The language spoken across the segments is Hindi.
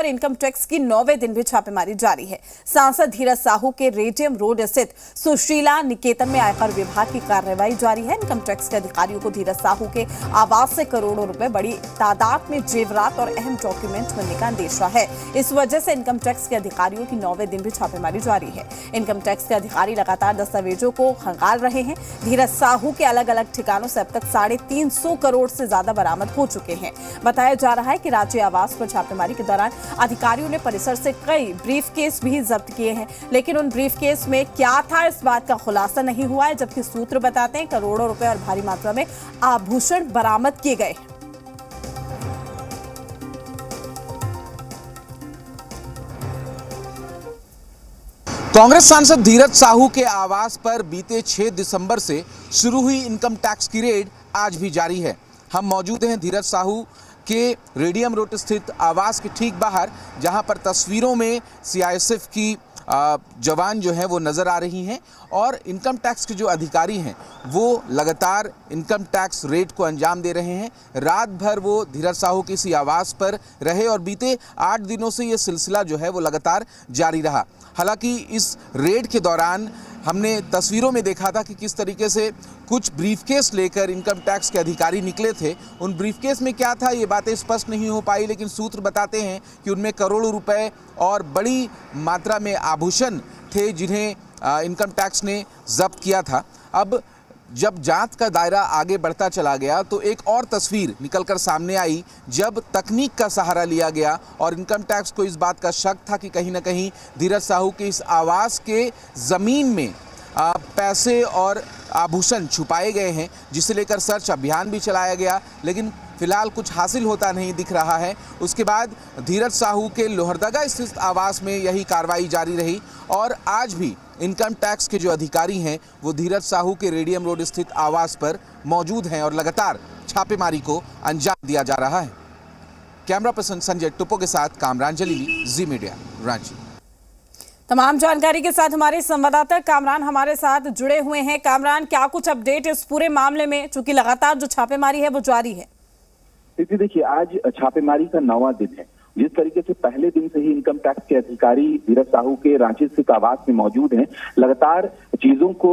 इनकम टैक्स की 9वें दिन भी छापेमारी जारी है। सांसद धीरज साहू के रेडियम रोड स्थित सुशीला निकेतन में आयकर विभाग की कार्रवाई जारी है। इनकम टैक्स के अधिकारियों को धीरज साहू के आवास से करोड़ों रुपए बड़ी तादाद में जेवरात और अहम डॉक्यूमेंट मिलने का अंदेशा है। इस वजह से इनकम टैक्स के अधिकारियों की 9वें दिन भी छापेमारी जारी है। इनकम टैक्स के अधिकारी लगातार दस्तावेजों को खंगाल रहे हैं। धीरज साहू के अलग अलग ठिकानों से अब तक 350 करोड़ से ज्यादा बरामद हो चुके हैं। बताया जा रहा है कि राज्य आवास पर छापेमारी के दौरान अधिकारियों ने परिसर से कई ब्रीफकेस भी जब्त किए हैं, लेकिन उन ब्रीफकेस में क्या था इस बात का खुलासा नहीं हुआ है। जबकि सूत्र बताते हैं करोड़ों रुपए और भारी मात्रा में आभूषण बरामद किए गए। कांग्रेस सांसद धीरज साहू के आवास पर बीते 6 दिसंबर से शुरू हुई इनकम टैक्स की रेड आज भी जारी है। हम मौजूद हैं धीरज साहू के रेडियम रोड स्थित आवास के ठीक बाहर, जहां पर तस्वीरों में सीआईएसएफ की जवान जो है वो नज़र आ रही हैं और इनकम टैक्स के जो अधिकारी हैं वो लगातार इनकम टैक्स रेड को अंजाम दे रहे हैं। रात भर वो धीरज साहू के इसी आवास पर रहे और बीते 8 दिनों से ये सिलसिला जो है वो लगातार जारी रहा। हालांकि इस रेड के दौरान हमने तस्वीरों में देखा था कि किस तरीके से कुछ ब्रीफकेस लेकर इनकम टैक्स के अधिकारी निकले थे। उन ब्रीफकेस में क्या था ये बातें स्पष्ट नहीं हो पाई, लेकिन सूत्र बताते हैं कि उनमें करोड़ों रुपए और बड़ी मात्रा में आभूषण थे जिन्हें इनकम टैक्स ने जब्त किया था। अब जब जांच का दायरा आगे बढ़ता चला गया तो एक और तस्वीर निकलकर सामने आई, जब तकनीक का सहारा लिया गया और इनकम टैक्स को इस बात का शक था कि कहीं ना कहीं धीरज साहू के इस आवास के ज़मीन में पैसे और आभूषण छुपाए गए हैं, जिसे लेकर सर्च अभियान भी चलाया गया, लेकिन फिलहाल कुछ हासिल होता नहीं दिख रहा है। उसके बाद धीरज साहू के लोहरदगा स्थित आवास में यही कार्रवाई जारी रही और आज भी इनकम टैक्स के जो अधिकारी हैं वो धीरज साहू के रेडियम रोड स्थित आवास पर मौजूद हैं और लगातार छापेमारी को अंजाम दिया जा रहा है। कैमरा पर्सन संजय टुप्पो के साथ कामरान जलीली, जी मीडिया, रांची। तमाम जानकारी के साथ हमारे संवाददाता कामरान हमारे साथ जुड़े हुए हैं। कामरान, क्या कुछ अपडेट इस पूरे मामले में, चूंकि लगातार जो छापेमारी है वो जारी है? देखिए, आज छापेमारी का 9वां दिन है। जिस तरीके से पहले दिन से ही इनकम टैक्स के अधिकारी धीरज साहू के रांची स्थित आवास में मौजूद हैं, लगातार चीजों को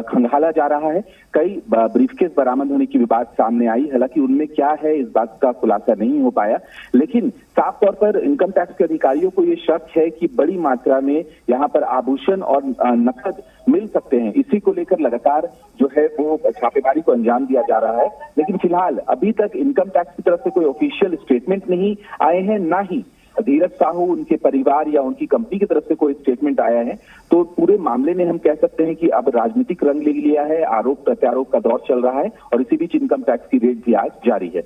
खंगाला जा रहा है। कई ब्रीफकेस बरामद होने की भी बात सामने आई, हालांकि उनमें क्या है इस बात का खुलासा नहीं हो पाया, लेकिन साफ तौर पर इनकम टैक्स के अधिकारियों को ये शक है कि बड़ी मात्रा में यहाँ पर आभूषण और नकद मिल सकते हैं। इसी को लेकर लगातार जो है वो छापेमारी को अंजाम दिया जा रहा है। लेकिन फिलहाल अभी तक इनकम टैक्स की तरफ से कोई ऑफिशियल स्टेटमेंट नहीं आए हैं, ना ही धीरज साहू, उनके परिवार या उनकी कंपनी की तरफ से कोई स्टेटमेंट आया है। तो पूरे मामले में हम कह सकते हैं कि अब राजनीतिक रंग ले लिया है, आरोप प्रत्यारोप का दौर चल रहा है और इसी बीच इनकम टैक्स की रेड भी आज जारी है।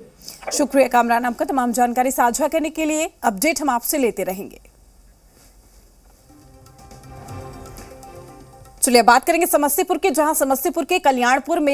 शुक्रिया कामरान, आपका तमाम जानकारी साझा करने के लिए। अपडेट हम आपसे लेते रहेंगे। चलिए बात करेंगे समस्तीपुर की, जहां समस्तीपुर के कल्याणपुर में